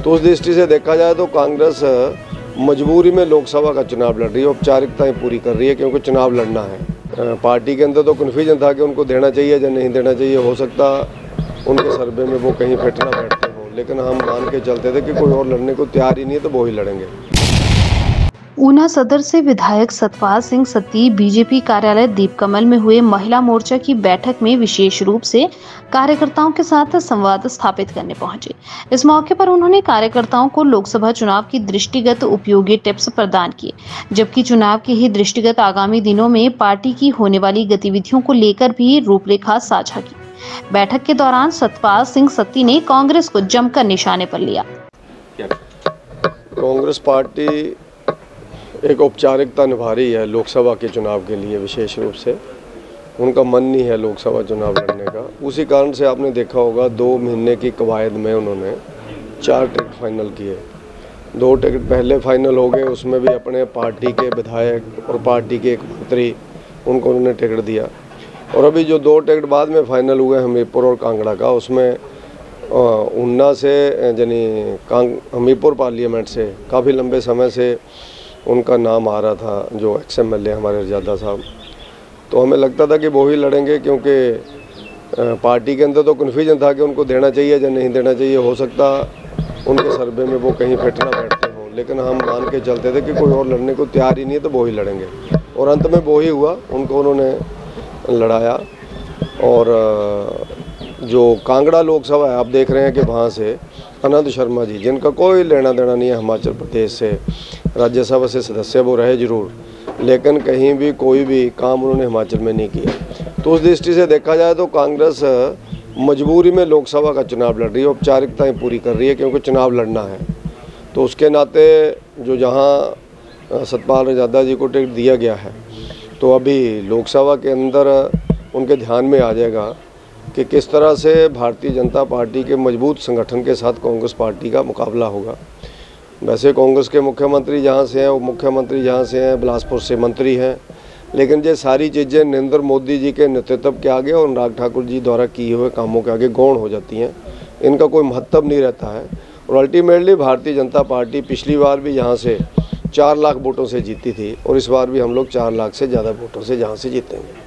तो उस दृष्टि से देखा जाए तो कांग्रेस मजबूरी में लोकसभा का चुनाव लड़ रही है, औपचारिकताएं पूरी कर रही है क्योंकि चुनाव लड़ना है। पार्टी के अंदर तो कन्फ्यूजन था कि उनको देना चाहिए या नहीं देना चाहिए। हो सकता उनके सर्वे में वो कहीं फिट ना बैठते हो, लेकिन हम मान के चलते थे कि कोई और लड़ने को तैयार ही नहीं है तो वो ही लड़ेंगे। ऊना सदर से विधायक सतपाल सिंह सत्ती बीजेपी कार्यालय दीपकमल में हुए महिला मोर्चा की बैठक में विशेष रूप से कार्यकर्ताओं के साथ संवाद स्थापित करने पहुंचे। इस मौके पर उन्होंने कार्यकर्ताओं को लोकसभा चुनाव की दृष्टिगत उपयोगी टिप्स प्रदान किए, जबकि चुनाव के ही दृष्टिगत आगामी दिनों में पार्टी की होने वाली गतिविधियों को लेकर भी रूपरेखा साझा की। बैठक के दौरान सतपाल सिंह सत्ती ने कांग्रेस को जमकर निशाने पर लिया। कांग्रेस पार्टी एक औपचारिकता निभा रही है लोकसभा के चुनाव के लिए। विशेष रूप से उनका मन नहीं है लोकसभा चुनाव लड़ने का। उसी कारण से आपने देखा होगा 2 महीने की कवायद में उन्होंने 4 टिकट फाइनल किए। 2 टिकट पहले फाइनल हो गए, उसमें भी अपने पार्टी के विधायक और पार्टी के एक मंत्री उनको उन्होंने टिकट दिया। और अभी जो 2 टिकट बाद में फाइनल हुए हमीरपुर और कांगड़ा का, उसमें ऊना से यानी हमीरपुर पार्लियामेंट से काफ़ी लंबे समय से उनका नाम आ रहा था, जो XMLA हमारे रजादा साहब। तो हमें लगता था कि वो ही लड़ेंगे क्योंकि पार्टी के अंदर तो कन्फ्यूजन था कि उनको देना चाहिए या नहीं देना चाहिए। हो सकता उनके सर्वे में वो कहीं फिट ना बैठते हो, लेकिन हम मान के चलते थे कि कोई और लड़ने को तैयार ही नहीं है तो वो ही लड़ेंगे। और अंत में वो ही हुआ, उनको उन्होंने लड़ाया। और जो कांगड़ा लोकसभा है, आप देख रहे हैं कि वहाँ से आनंद शर्मा जी, जिनका कोई लेना देना नहीं है हिमाचल प्रदेश से, राज्यसभा से सदस्य वो रहे जरूर, लेकिन कहीं भी कोई भी काम उन्होंने हिमाचल में नहीं किया। तो उस दृष्टि से देखा जाए तो कांग्रेस मजबूरी में लोकसभा का चुनाव लड़ रही है, औपचारिकताएं पूरी कर रही है क्योंकि चुनाव लड़ना है। तो उसके नाते जो जहां सतपाल रजादा जी को टिकट दिया गया है, तो अभी लोकसभा के अंदर उनके ध्यान में आ जाएगा कि किस तरह से भारतीय जनता पार्टी के मजबूत संगठन के साथ कांग्रेस पार्टी का मुकाबला होगा। वैसे कांग्रेस के मुख्यमंत्री जहाँ से हैं, उप मुख्यमंत्री जहाँ से हैं, बिलासपुर से मंत्री हैं, लेकिन ये सारी चीज़ें नरेंद्र मोदी जी के नेतृत्व के आगे और अनुराग ठाकुर जी द्वारा किए हुए कामों के आगे गौण हो जाती हैं। इनका कोई महत्व नहीं रहता है। और अल्टीमेटली भारतीय जनता पार्टी पिछली बार भी यहाँ से 4 लाख वोटों से जीती थी और इस बार भी हम लोग 4 लाख से ज़्यादा वोटों से यहाँ से जीतेंगे।